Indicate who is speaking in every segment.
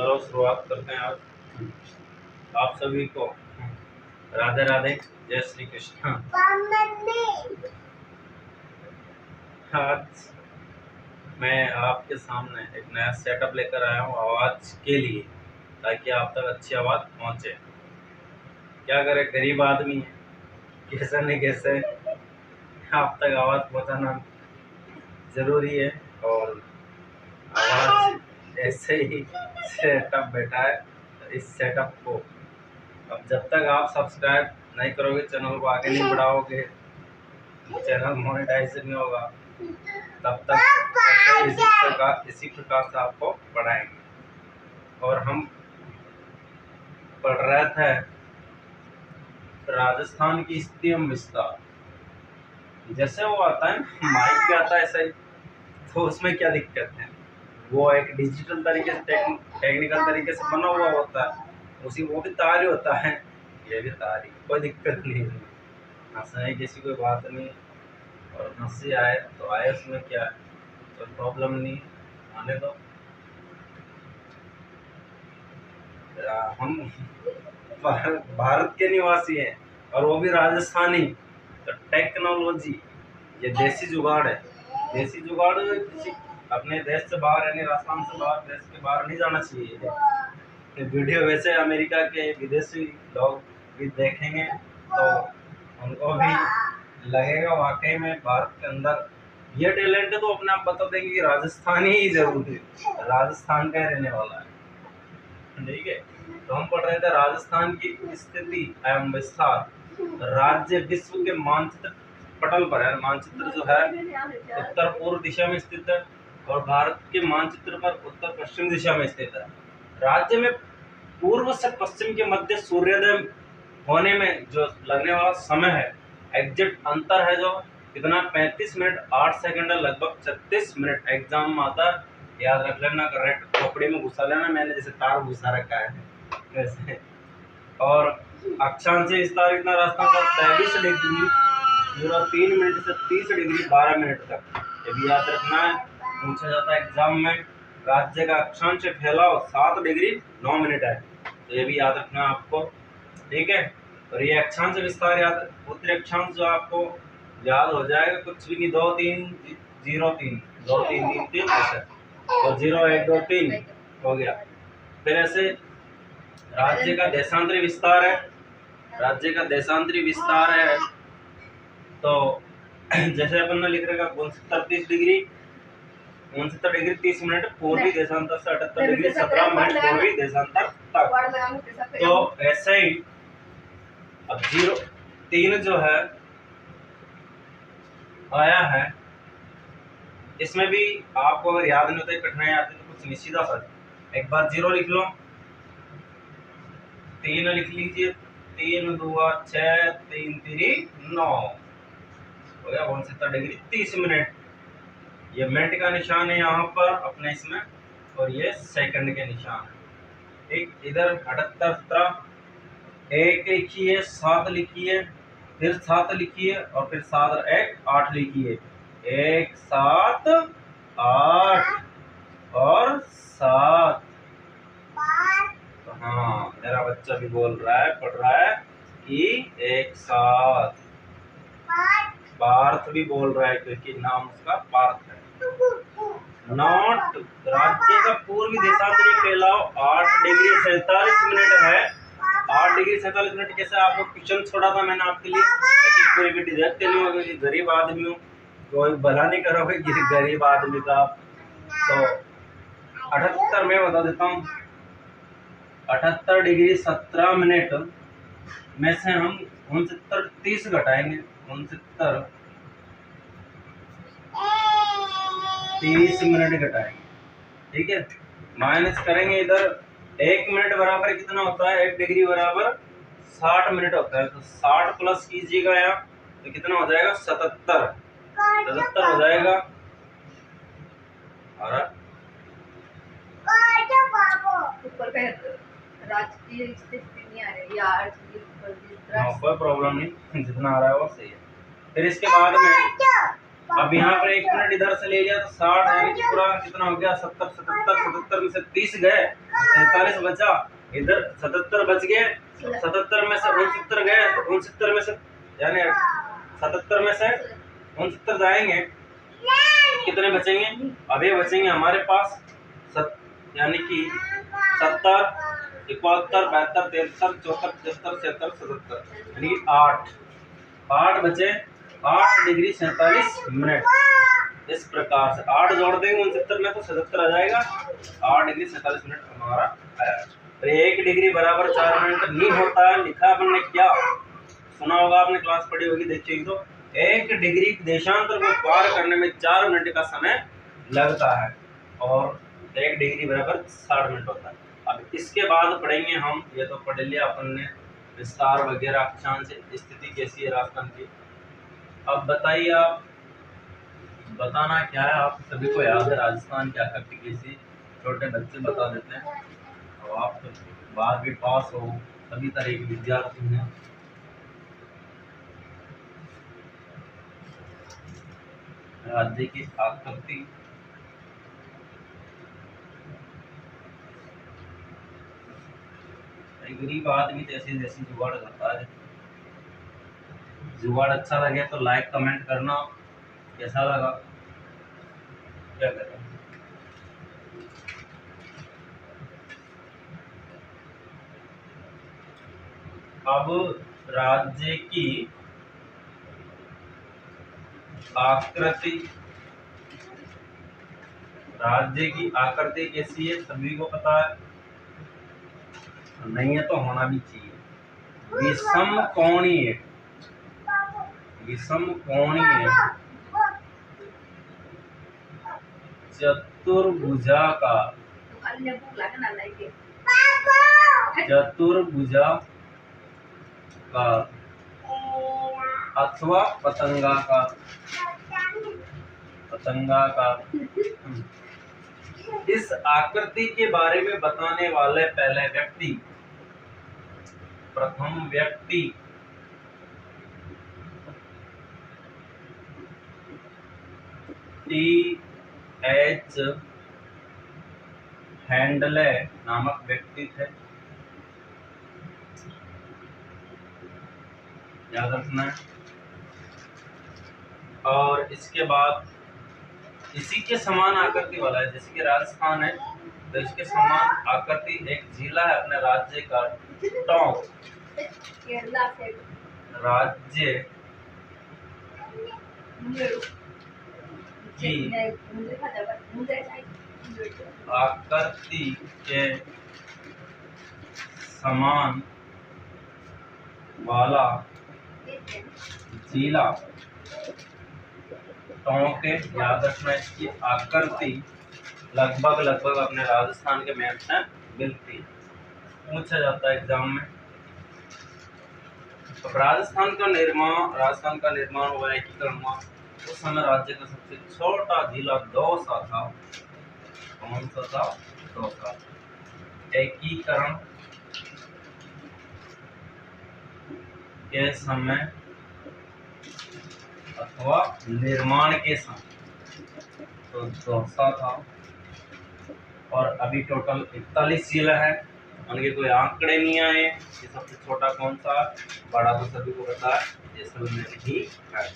Speaker 1: चलो शुरुआत करते हैं। आज आप सभी को राधे राधे, जय श्री कृष्ण। आज मैं आपके सामने एक नया सेटअप लेकर आया हूँ आवाज़ के लिए, ताकि आप तक अच्छी आवाज़ पहुँचे। क्या करे, गरीब आदमी है, कैसे न कैसे आप तक आवाज़ पहुँचाना ज़रूरी है। और आवाज़ ऐसे ही सेटअप बैठा है। इस सेटअप को अब जब तक आप सब्सक्राइब नहीं करोगे, चैनल को आगे नहीं बढ़ाओगे, चैनल मोनेटाइज नहीं होगा, तब तक इसी प्रकार से आपको बढ़ाएंगे। और हम पढ़ रहे थे राजस्थान की स्थिति एवं विस्तार। जैसे वो आता है माइक पे आता है ऐसा ही, तो उसमें क्या दिक्कत है, वो एक डिजिटल तरीके से टेक्निकल तरीके से बना हुआ होता है। उसी वो भी तार ही होता है, ये भी तार ही, कोई दिक्कत नहीं है। हंसने किसी कोई बात नहीं, और हंसी आए तो आए, उसमें क्या है, कोई प्रॉब्लम नहीं, आने दो। हम भारत के निवासी हैं और वो भी राजस्थानी, तो टेक्नोलॉजी ये देसी जुगाड़ है। देसी जुगाड़ किसी अपने देश से बाहर, यानी राजस्थान से बाहर, देश के बाहर नहीं जाना चाहिए। ये वीडियो वैसे अमेरिका के विदेशी लोग भी देखेंगे तो उनको भी लगेगा वाकई में भारत के अंदर ये टैलेंट है, तो अपने आप बता देंगे कि राजस्थानी ही जरूर है, राजस्थान का रहने वाला है। ठीक है, तो हम पढ़ रहे थे राजस्थान की स्थिति एवं विस्तार। राज्य विश्व के मानचित्र पटल पर है। मानचित्र जो है उत्तर पूर्व दिशा में स्थित है और भारत के मानचित्र पर उत्तर पश्चिम दिशा में स्थित है। राज्य में पूर्व से पश्चिम के मध्य सूर्योदय होने में जो लगने वाला समय है, एग्जैक्ट अंतर है जो कितना, 35 मिनट 8 सेकंड, लगभग 36 मिनट। एग्जाम में आता है, याद रख लेना, करेक्ट खोपड़ी में घुसा लेना, मैंने जैसे तार घुसा रखा है वैसे। और अक्षांश विस्तार कितना, राजस्थान का 23 डिग्री 03 मिनट से 30 डिग्री 12 मिनट तक। ये भी याद रखना है, पूछा जाता है एग्जाम में। राज्य का अक्षांश फैलाव 7 डिग्री 9 मिनट है, तो ये भी याद रखना आपको। ठीक है, और ये अक्षांश विस्तार याद, उत्तरी अक्षांश जो आपको याद हो जाएगा, कुछ भी नहीं, 2 3 0 3 2 3 3 3 ऐसे, और 0 1 2 3 हो गया। फिर ऐसे राज्य का देशांतरी विस्तार है। राज्य का देशांतरी विस्तार है तो जैसे अपन ने लिख रखा 69 30 डिग्री 69 डिग्री 30 मिनट पूर्वी देशांतर से 78 डिग्री 17 मिनट पूर्वी देशांतर तक। तो ऐसे ही अब 03 जो है आया है, इसमें भी आपको अगर याद नहीं होता है, कठिनाई आती है, तो कुछ निश्चित सा एक बार 0 लिख लो, 3 लिख लीजिए, 3 2 6 3 3 9 हो गया 69 डिग्री 30 मिनट। ये मिनट का निशान है यहाँ पर अपने इसमें, और ये सेकंड के निशान है। ठीक, इधर 78 17 1 लिखिए, 7 लिखिए, फिर 7 लिखिए, और फिर 7 1 8 लिखिए, 1 7 8 और 7। तो हाँ, मेरा बच्चा भी बोल रहा है, पढ़ रहा है कि 1 7। पार्थ भी बोल रहा है, क्योंकि नाम उसका पार्थ है। नॉट राज्य का पूर्वी देशांतरी फैलाव 8 डिग्री 47 मिनट है। 8 डिग्री 47 मिनट कैसे, आपको क्वेश्चन छोड़ा था मैंने आपके लिए, लेकिन पूरी वीडियो देखते नहीं होगे कि गरीब आदमी हूँ, कोई भला नहीं करोगे कि गरीब आदमी का। तो 78 में बता देता हूँ, 78 डिग्री 17 मिनट में से हम 69 30 घटाएंगे, 69 30 मिनट घटाएंगे। ठीक है, माइनस करेंगे इधर, 1 मिनट बराबर कितना होता है, 1 डिग्री बराबर 60 मिनट होता है, तो 60 प्लस कीजिएगा यहाँ, तो कितना हो जाएगा, 77 हो जाएगा। और
Speaker 2: राजकीय स्थिति नहीं आ रही यार,
Speaker 1: कोई प्रॉब्लम नहीं, जितना आ रहा है वो सही है। फिर इसके बाद में अब यहाँ पर 1 मिनट इधर से ले लिया, तो 60 यानी कि पूरा कितना हो गया, 70 77 77 में से 30 गए, 47 बचा, इधर 77 बच गए, 77 में से 69 गए, तो 69 में से यानी 77 में से 69 जाएंगे, कितने बचेंगे? अब ये बचेंगे हमारे पास यानी कि 70, 71, 72, 73, 74, 75, 77, 77 यानी कि 8 बचे, 8 डिग्री 47 मिनट। इस प्रकार से 8 जोड़ देंगे 69 में तो 77 आ जाएगा। 8 डिग्री 47 मिनट हमारा आया। तो 1 डिग्री बराबर 4 मिनट नहीं होता है, लिखा अपन ने क्या सुना होगा, आपने क्लास पढ़ी होगी, देखिए तो 1 डिग्री देशांतर को पार करने में 4 मिनट का समय लगता है और 1 डिग्री बराबर 60 मिनट होता है। अब इसके बाद पढ़ेंगे हम, ये तो पढ़ लिया अपन ने, विस्तार वगैरह, अक्षांश स्थिति कैसी है राजस्थान की। अब बताइए, आप बताना क्या है, आप सभी को याद है राजस्थान की आकृति कैसी, छोटे बच्चे बता देते हैं। और आप तो 12वीं पास हो, सभी तरह के विद्यार्थी हैं। राज्य की आकृति गरीब आदमी जैसे जैसे जुगाड़ करता है। जुगाड़ अच्छा लगे तो लाइक कमेंट करना, कैसा लगा क्या करें। अब राज्य की आकृति, राज्य की आकृति कैसी है सभी को पता है, नहीं है तो होना भी चाहिए। विषम कोणीय, विषम कोणीय चतुर्भुजाकार, चतुर्भुजाकार अथवा पतंगाकार, पतंगाकार। इस आकृति के बारे में बताने वाले पहले व्यक्ति, प्रथम व्यक्ति T.H. हैंडले नामक व्यक्ति थे, याद रखना है। और इसके बाद इसी के समान आकृति वाला है, जैसे कि राजस्थान है तो इसके समान आकृति एक जिला है अपने राज्य का, टोंक राज्य की आकृति के समान वाला जिला टोंक है। याद रखना, इसकी आकृति लगभग अपने राजस्थान के मैप से मिलती है, पूछा जाता है एग्जाम में। तो राजस्थान का निर्माण हुआ, एकीकरण हुआ उस समय राज्य का सबसे छोटा जिला दौसा था। कौन सा था? दौसा। एकीकरण के समय अथवा निर्माण के समय तो दौसा था। और अभी टोटल 41 जिला है, उनके कोई आंकड़े नहीं आए कि सबसे छोटा कौन सा, बड़ा तो सभी को पता है जैसलमेर ही है।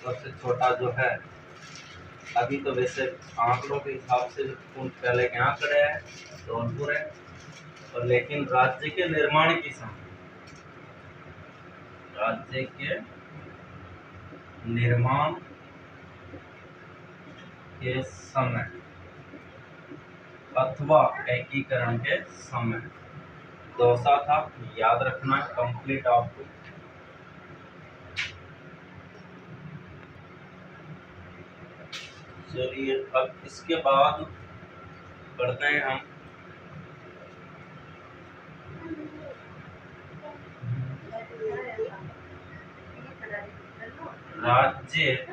Speaker 1: सबसे छोटा जो है अभी तो वैसे आंकड़ों के हिसाब से पहले के आंकड़े हैं जौनपुर है, और लेकिन राज्य के निर्माण की समय, राज्य के निर्माण के समय अथवा एकीकरण के समय दौसा था। याद रखना कंप्लीट आपको। चलिए अब इसके बाद पढ़ते हैं हम राज्य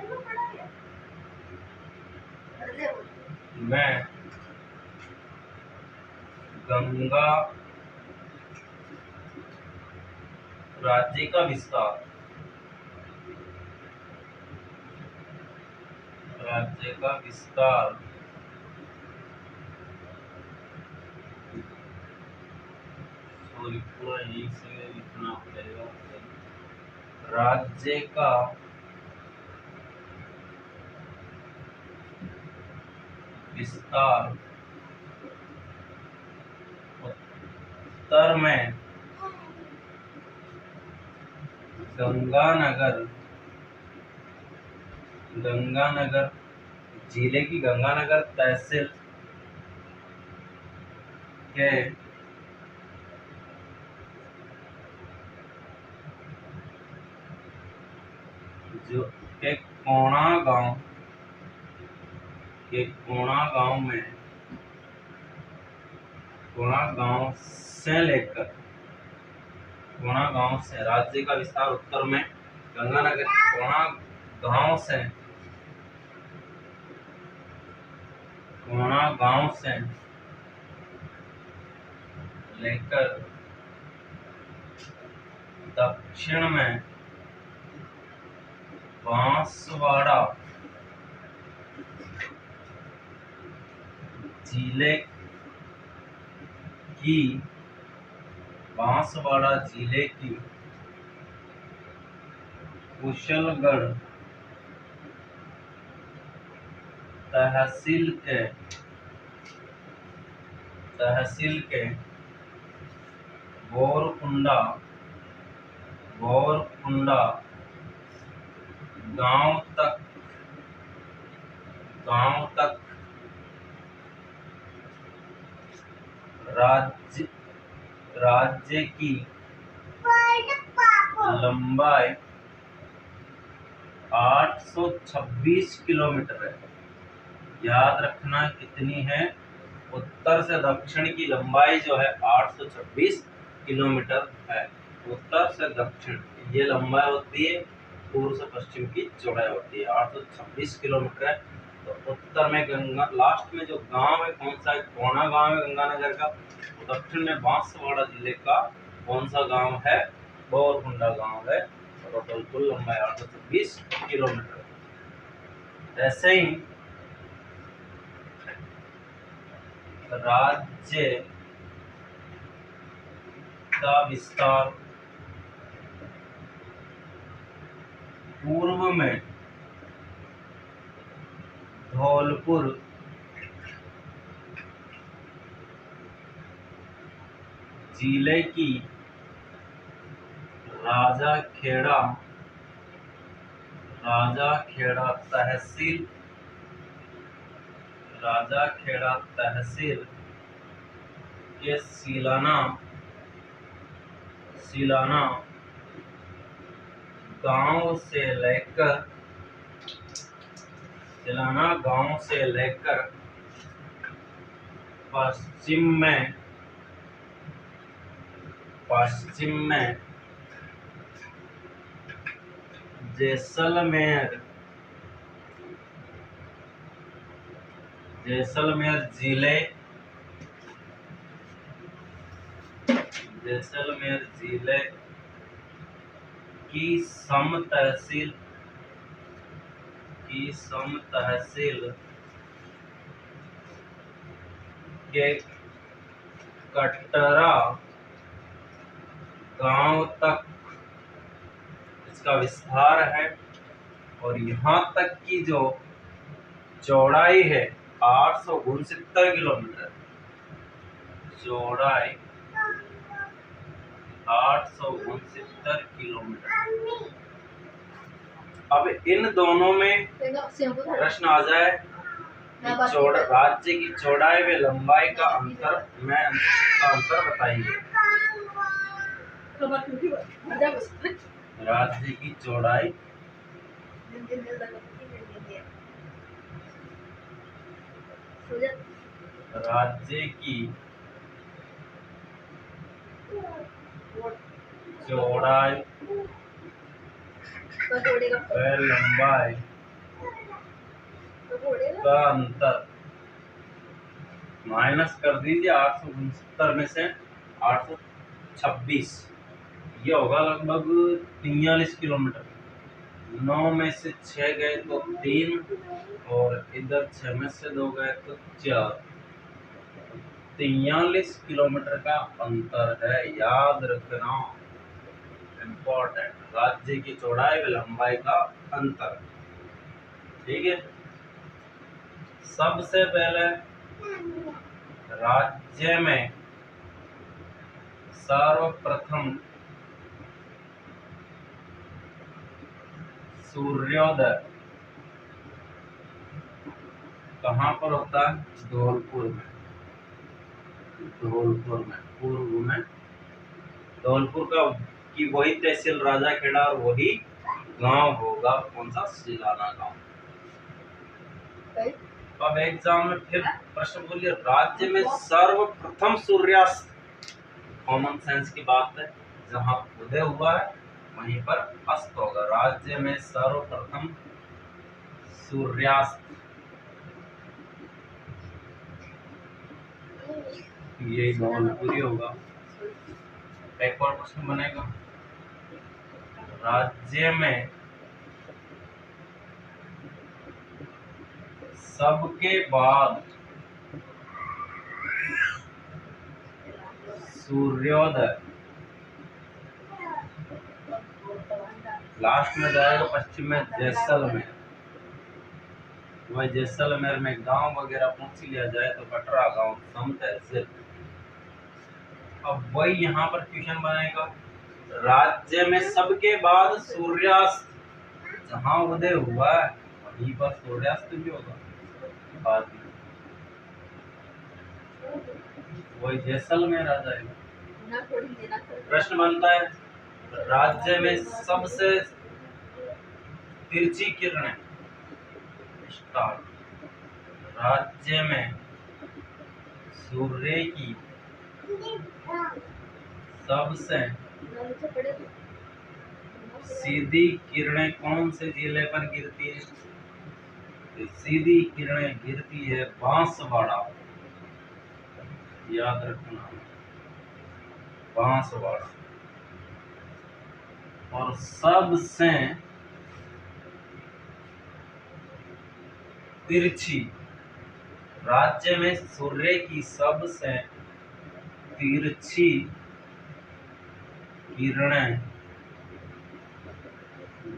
Speaker 1: में गंगा, राज्य का विस्तार, राज्य का विस्तार और ये पूरा यहीं से लिखना पड़ेगा। राज्य का विस्तार उत्तर में गंगानगर जिले की गंगानगर तहसील के जो के कोणा गांव से राज्य का विस्तार उत्तर में गंगानगर कोणा गांव से लेकर दक्षिण में बांसवाड़ा जिले की कुशलगढ़ तहसील के बोरकुंडा गांव तक राज्य की लंबाई 826 किलोमीटर है। याद रखना कितनी है, उत्तर से दक्षिण की लंबाई जो है 826 किलोमीटर है। उत्तर से दक्षिण ये लंबाई होती है, पूर्व से पश्चिम की चौड़ाई होती है 826 किलोमीटर है। तो उत्तर में गंगा, लास्ट में जो गांव है कौन सा है, कोणा गांव है गंगानगर का। तो दक्षिण में बांसवाड़ा जिले का कौन सा गांव है, बोरकुंडा गांव है। टोटल कुल लंबाई 826 किलोमीटर। ऐसे ही राज्य का विस्तार पूर्व में धौलपुर जिले की राजाखेड़ा तहसील के सिलाना गांव से लेकर पश्चिम में जैसलमेर जिले की सम तहसील के कटरा गांव तक इसका विस्तार है। और यहाँ तक की जो चौड़ाई है 869 किलोमीटर, चौड़ाई 869 किलोमीटर। अब इन दोनों में प्रश्न आ जाए कि राज्य की चौड़ाई व लंबाई का अंतर बताइए। राज्य की चौड़ाई व लंबाई का अंतर माइनस कर दीजिए 869 में से 826, ये होगा लगभग 43 किलोमीटर। 9 में से 6 गए तो 3 और इधर 6 में से 2 गए तो 4, 43 किलोमीटर का अंतर है, याद रखना, इम्पोर्टेंट। राज्य की चौड़ाई व लंबाई का अंतर, ठीक है। सबसे पहले राज्य में सर्वप्रथम सूर्योदय कहाँ पर होता है? धौलपुर में, धौलपुर में, पूर्व में धौलपुर का की वही तहसील राजाखेड़ा और वही गांव होगा, कौन सा? सिलाना गांव। अब एग्जाम में फिर प्रश्न बोलिए, राज्य में सर्वप्रथम सूर्यास्त, कॉमन सेंस की बात है, जहां उदय हुआ है वहीं पर अस्त होगा। राज्य में सर्वप्रथम सूर्यास्त, ये धौलपुरी होगा। एक और प्रश्न बनेगा, राज्य में सबके बाद सूर्योदय लास्ट में जाएगा पश्चिम में जैसलमेर। वह जैसलमेर में गांव वगैरह पूछ लिया जाए तो कटरा गांव सम तहसील। अब वही यहाँ पर क्वेश्चन बनेगा, राज्य में सबके बाद सूर्यास्त, जहाँ उदय हुआ है वहीं पर सूर्यास्त भी होगा बाद में, वही जैसलमेर आ जाएगा। प्रश्न बनता है, राज्य में सबसे तिरछी किरणें, राज्य में सूर्य की सबसे सीधी किरणें कौन से जिले पर गिरती है? सीधी किरणें गिरती है बांसवाड़ा, याद रखना, बांसवाड़ा। और सबसे तिरछी, राज्य में सूर्य की सबसे तिरछी किरणें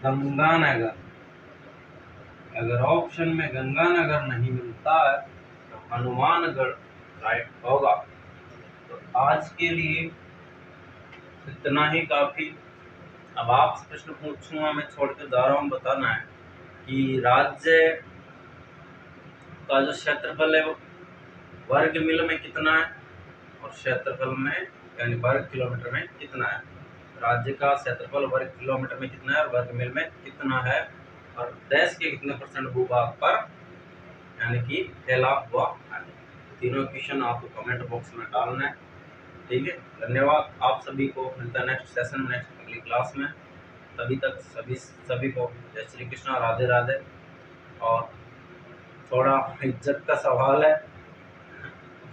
Speaker 1: गंगानगर। अगर ऑप्शन में गंगानगर नहीं मिलता है तो हनुमानगढ़ राइट होगा। तो आज के लिए इतना ही काफी। अब आप प्रश्न पूछूंगा, मैं छोड़ के जा रहा हूँ, बताना है कि राज्य का जो क्षेत्रफल है वो वर्ग मील में कितना है और क्षेत्रफल में यानी वर्ग किलोमीटर में कितना है। राज्य का क्षेत्रफल वर्ग किलोमीटर में कितना है और वर्ग मील में कितना है, और देश के कितने % भूभाग पर यानी कि फैला हुआ है। तीनों क्वेश्चन आपको कमेंट बॉक्स में डालना है, ठीक है। धन्यवाद आप सभी को, मिलता है नेक्स्ट सेशन में, नेक्स्ट अगली क्लास में। तभी तक सभी को जय श्री कृष्णा, राधे राधे। और थोड़ा इज्जत का सवाल है,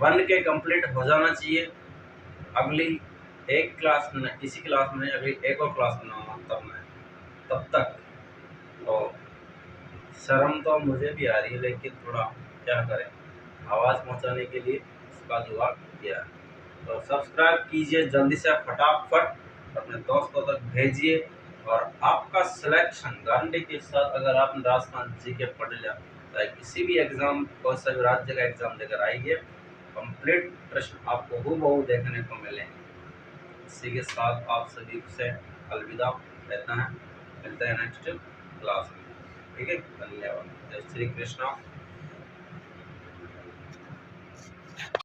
Speaker 1: 1 के कंप्लीट हो जाना चाहिए अगली एक क्लास में, इसी क्लास में अगली एक और क्लास में तब तक। तो शर्म तो मुझे भी आ रही है, लेकिन थोड़ा क्या करें, आवाज़ पहुंचाने के लिए उसका जुगाड़ किया है। तो सब्सक्राइब कीजिए जल्दी से, फटाफट अपने दोस्तों तक भेजिए। और आपका सिलेक्शन गारंटी के साथ, अगर आपने राजस्थान जीके पढ़ लिया, चाहे किसी भी एग्जाम, कोई सा भी राज्य का एग्जाम देकर आइए, कंप्लीट प्रश्न आपको हूबहू देखने को मिलेंगे। इसी के साथ आप सभी से अलविदा कहते हैं, मिलते हैं नेक्स्ट क्लास में, ठीक है। धन्यवाद, जय श्री कृष्णा।